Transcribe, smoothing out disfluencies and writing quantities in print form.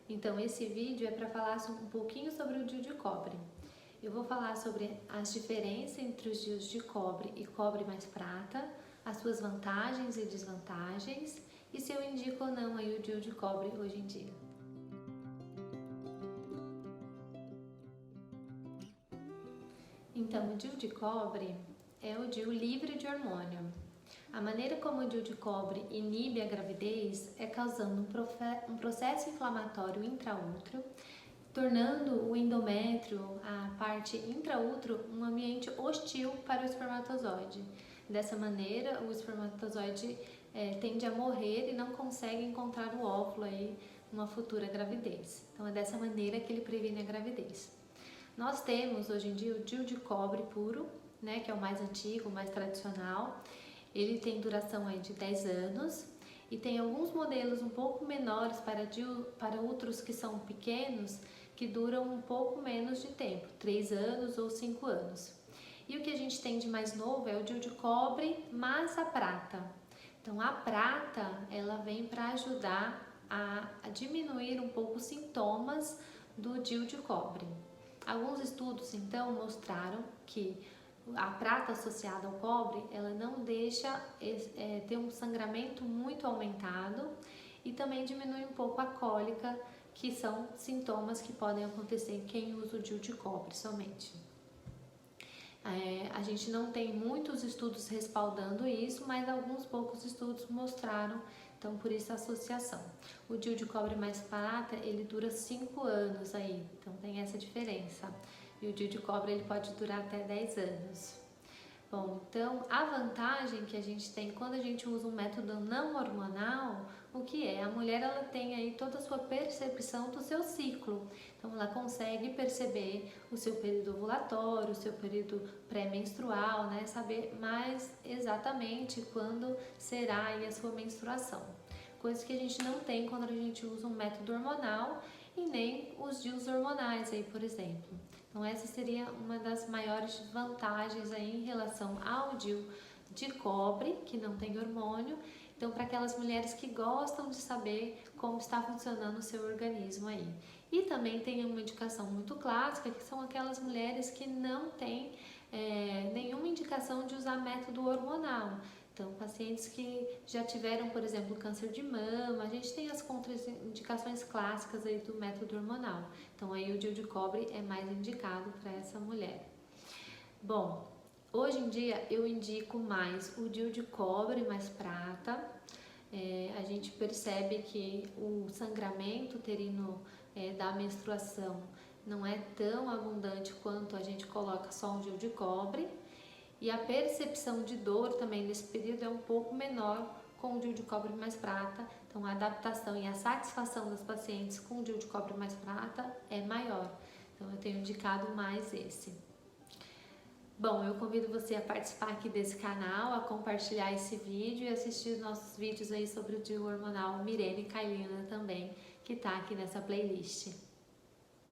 Então esse vídeo é para falar um pouquinho sobre o DIU de cobre. Eu vou falar sobre as diferenças entre os DIUs de cobre e cobre mais prata, as suas vantagens e desvantagens e se eu indico ou não aí o DIU de cobre hoje em dia. Então, o DIU de cobre é o DIU livre de hormônio. A maneira como o DIU de cobre inibe a gravidez é causando um processo inflamatório intraútero, tornando o endométrio, a parte intraútero, um ambiente hostil para o espermatozoide. Dessa maneira, o espermatozoide tende a morrer e não consegue encontrar o óvulo aí numa futura gravidez. Então, é dessa maneira que ele previne a gravidez. Nós temos hoje em dia o DIU de cobre puro, né, que é o mais antigo, o mais tradicional. Ele tem duração aí de 10 anos e tem alguns modelos um pouco menores para úteros que são pequenos, que duram um pouco menos de tempo, 3 anos ou 5 anos. E o que a gente tem de mais novo é o DIU de cobre mais a prata. Então a prata, ela vem para ajudar a diminuir um pouco os sintomas do DIU de cobre. Alguns estudos então mostraram que a prata associada ao cobre, ela não deixa ter um sangramento muito aumentado e também diminui um pouco a cólica, que são sintomas que podem acontecer em quem usa o DIU de cobre somente. A gente não tem muitos estudos respaldando isso, mas alguns poucos estudos mostraram, então por isso a associação. O DIU de cobre mais prata, ele dura 5 anos aí, então tem essa diferença. E o DIU de cobre ele pode durar até 10 anos. Bom, então a vantagem que a gente tem quando a gente usa um método não hormonal, o que é? A mulher ela tem aí toda a sua percepção do seu ciclo. Então ela consegue perceber o seu período ovulatório, o seu período pré-menstrual, né? Saber mais exatamente quando será aí a sua menstruação. Coisa que a gente não tem quando a gente usa um método hormonal e nem os DIUs hormonais aí, por exemplo. Então essa seria uma das maiores vantagens aí em relação ao DIU de cobre, que não tem hormônio. Então, para aquelas mulheres que gostam de saber como está funcionando o seu organismo aí. E também tem uma indicação muito clássica, que são aquelas mulheres que não têm nenhuma indicação de usar método hormonal. Então, pacientes que já tiveram, por exemplo, câncer de mama, a gente tem as contraindicações clássicas aí do método hormonal. Então, aí o DIU de cobre é mais indicado para essa mulher. Bom, hoje em dia eu indico mais o DIU de cobre mais prata. A gente percebe que o sangramento uterino da menstruação não é tão abundante quanto a gente coloca só um DIU de cobre. E a percepção de dor também nesse período é um pouco menor com o DIU de cobre mais prata. Então a adaptação e a satisfação das pacientes com o DIU de cobre mais prata é maior. Então eu tenho indicado mais esse. Bom, eu convido você a participar aqui desse canal, a compartilhar esse vídeo e assistir os nossos vídeos aí sobre o DIU hormonal Mirene Cailina também, que tá aqui nessa playlist.